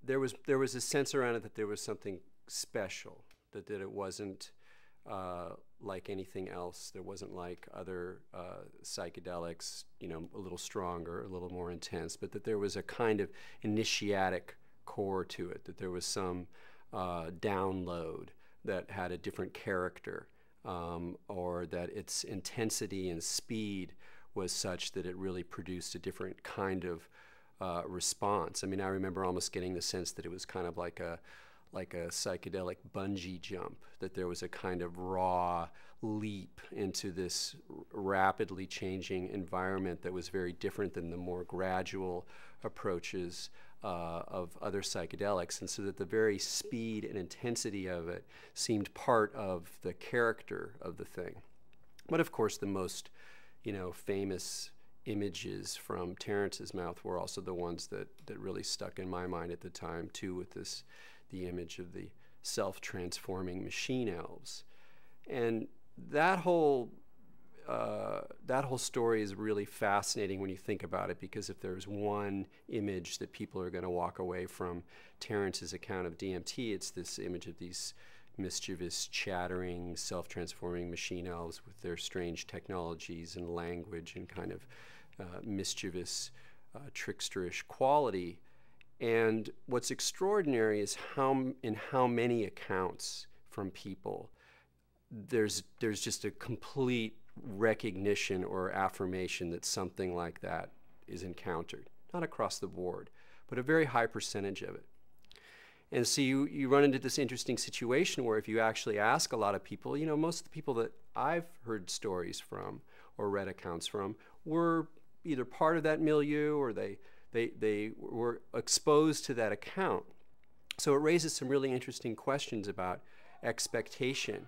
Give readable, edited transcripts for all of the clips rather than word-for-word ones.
there was a sense around it that there was something special, that it wasn't like anything else. There wasn't like other psychedelics, you know, a little stronger, a little more intense, but that there was a kind of initiatic core to it, that there was some download that had a different character, or that its intensity and speed was such that it really produced a different kind of response. I mean, I remember almost getting the sense that it was kind of like a psychedelic bungee jump, that there was a kind of raw leap into this rapidly changing environment that was very different than the more gradual approaches of other psychedelics. And so that the very speed and intensity of it seemed part of the character of the thing. But of course, the most, you know, famous images from Terence's mouth were also the ones that really stuck in my mind at the time too, with the image of the self-transforming machine elves. And that whole story is really fascinating when you think about it, because if there's one image that people are going to walk away from Terence's account of DMT, it's this image of these mischievous, chattering, self-transforming machine elves with their strange technologies and language and kind of mischievous, tricksterish quality. And what's extraordinary is in how many accounts from people there's just a complete recognition or affirmation that something like that is encountered. Not across the board, but a very high percentage of it. And so you run into this interesting situation where if you actually ask a lot of people, you know, most of the people that I've heard stories from or read accounts from were either part of that milieu or they were exposed to that account. So it raises some really interesting questions about expectation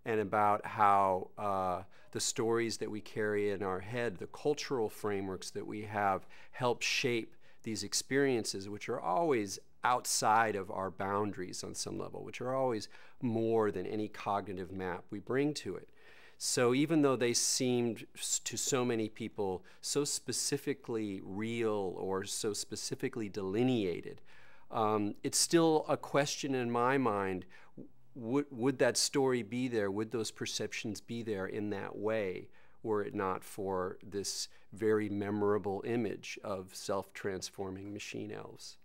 and about how the stories that we carry in our head, the cultural frameworks that we have, help shape these experiences, which are always outside of our boundaries on some level, which are always more than any cognitive map we bring to it. So even though they seemed to so many people so specifically real or so specifically delineated, it's still a question in my mind, would that story be there? Would those perceptions be there in that way, were it not for this very memorable image of self-transforming machine elves?